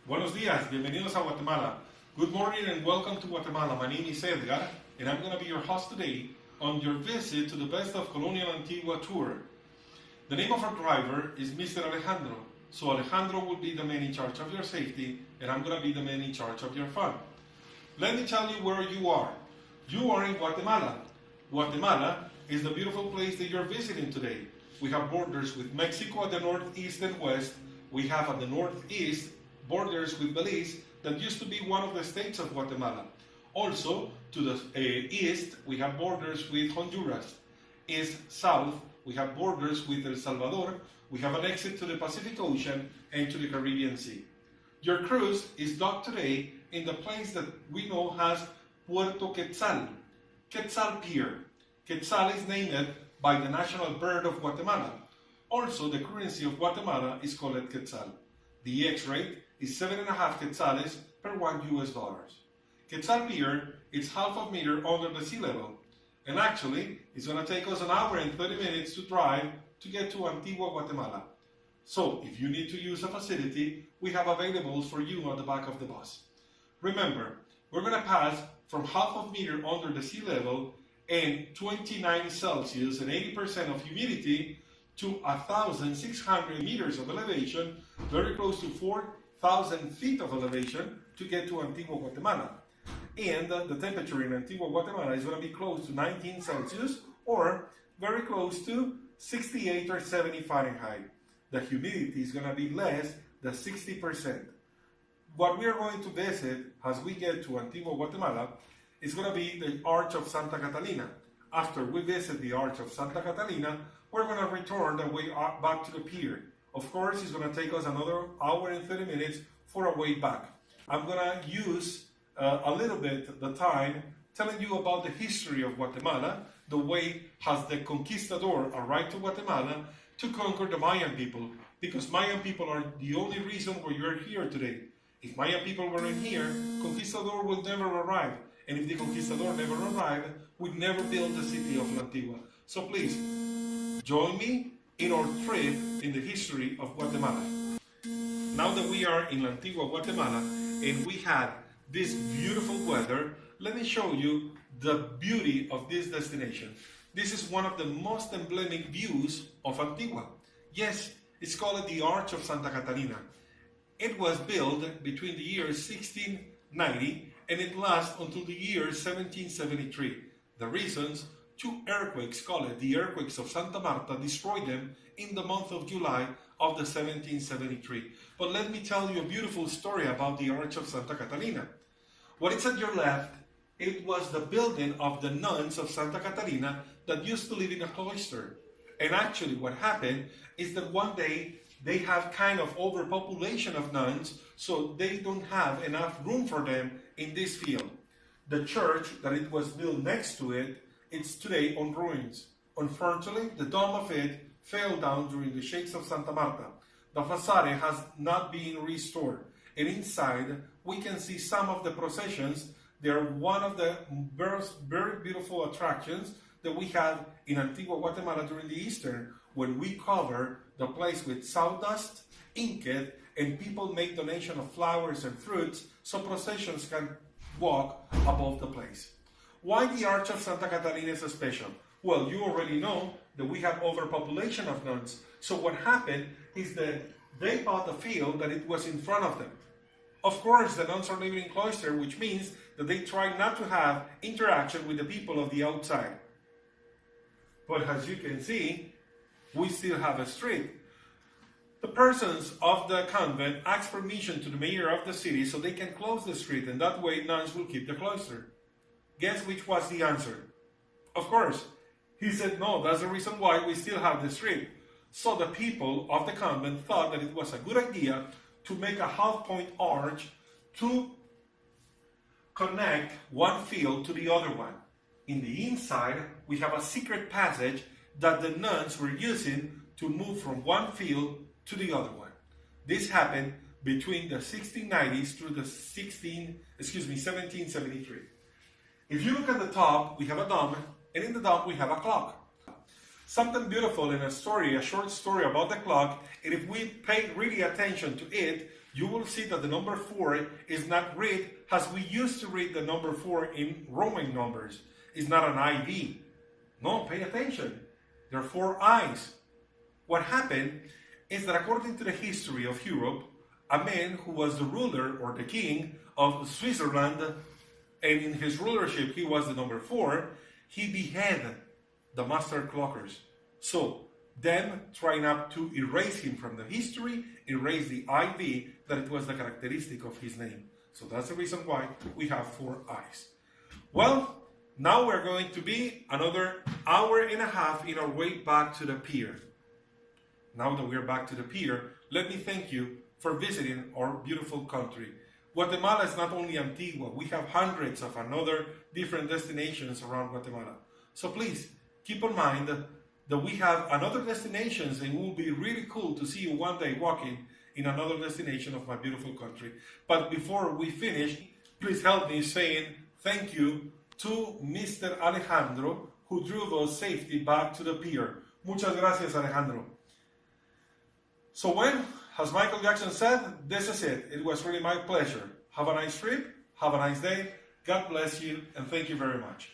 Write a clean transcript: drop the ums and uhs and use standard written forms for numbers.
Buenos días, bienvenidos a Guatemala. Good morning and welcome to Guatemala. My name is Edgar and I'm going to be your host today on your visit to the Best of Colonial Antigua tour. The name of our driver is Mr. Alejandro. So Alejandro will be the man in charge of your safety and I'm going to be the man in charge of your fun. Let me tell you where you are. You are in Guatemala. Guatemala is the beautiful place that you're visiting today. We have borders with Mexico at the northeast and west. We have at the northeast borders with Belize that used to be one of the states of Guatemala. Also, to the east, we have borders with Honduras. East, south, we have borders with El Salvador. We have an exit to the Pacific Ocean and to the Caribbean Sea. Your cruise is docked today in the place that we know as Puerto Quetzal, Quetzal Pier. Quetzal is named by the national bird of Guatemala. Also, the currency of Guatemala is called Quetzal. The X rate is 7.5 quetzales per $1 US. Quetzal Pier is half a meter under the sea level. And actually, it's going to take us an hour and 30 minutes to drive to get to Antigua, Guatemala. So, if you need to use a facility, we have available for you on the back of the bus. Remember, we're going to pass from half a meter under the sea level and 29 Celsius and 80% of humidity to 1,600 meters of elevation, very close to 4,000 feet of elevation to get to Antigua, Guatemala. And the temperature in Antigua, Guatemala is going to be close to 19 Celsius or very close to 68 or 70 Fahrenheit. The humidity is going to be less than 60%. What we are going to visit as we get to Antigua, Guatemala is going to be the Arch of Santa Catalina. After we visit the Arch of Santa Catalina, we're going to return the way back to the pier. Of course, it's going to take us another hour and 30 minutes for our way back. I'm going to use a little bit the time telling you about the history of Guatemala, the way has the conquistador arrived to Guatemala to conquer the Mayan people, because Mayan people are the only reason why you're here today. If Mayan people weren't here, conquistador would never arrive. And if the conquistador never arrived, we'd never build the city of Antigua. So please, join me in our trip in the history of Guatemala. Now that we are in Antigua, Guatemala, and we had this beautiful weather, let me show you the beauty of this destination. This is one of the most emblematic views of Antigua. Yes, it's called the Arch of Santa Catalina. It was built between the years 1690 and it lasts until the year 1773. The reasons, 2 earthquakes called the earthquakes of Santa Marta destroyed them in the month of July of the 1773. But let me tell you a beautiful story about the Arch of Santa Catalina. What is at your left, it was the building of the nuns of Santa Catalina that used to live in a cloister. And actually what happened is that one day they have kind of overpopulation of nuns, so they don't have enough room for them in this field. The church that it was built next to it, it's today on ruins. Unfortunately, the dome of it fell down during the shakes of Santa Marta. The facade has not been restored. And inside, we can see some of the processions. They're one of the very beautiful attractions that we have in Antigua, Guatemala during the Easter, when we cover the place with sawdust, inked, and people make donation of flowers and fruits so processions can walk above the place. Why the Arch of Santa Catalina is special? Well, you already know that we have overpopulation of nuns. So what happened is that they bought a field that it was in front of them. Of course, the nuns are living in cloister, which means that they try not to have interaction with the people of the outside. But as you can see, we still have a street. The persons of the convent asked permission to the mayor of the city so they can close the street, and that way nuns will keep the cloister. Guess which was the answer? Of course, he said no, that's the reason why we still have the street. So the people of the convent thought that it was a good idea to make a half-point arch to connect one field to the other one. In the inside, we have a secret passage that the nuns were using to move from one field to the other one. This happened between the 1690s through the 1773. If you look at the top, we have a dome, and in the dome we have a clock. Something beautiful in a story, a short story about the clock, and if we pay really attention to it, you will see that the number 4 is not read as we used to read the number 4 in Roman numbers. It's not an IV. No, pay attention. There are 4 I's. What happened is that according to the history of Europe, a man who was the ruler or the king of Switzerland, and in his rulership he was the number 4, he beheaded the master clockers. So, them trying not to erase him from the history, erase the IV, that it was the characteristic of his name. So that's the reason why we have 4 I's. Well, now we're going to be another hour and a half in our way back to the pier. Now that we're back to the pier, let me thank you for visiting our beautiful country. Guatemala is not only Antigua, we have hundreds of another different destinations around Guatemala. So please, keep in mind that we have another destinations, and it will be really cool to see you one day walking in another destination of my beautiful country. But before we finish, please help me saying thank you to Mr. Alejandro, who drove us safely back to the pier. Muchas gracias, Alejandro. So when, as Michael Jackson said, this is it. It was really my pleasure. Have a nice trip. Have a nice day. God bless you, and thank you very much.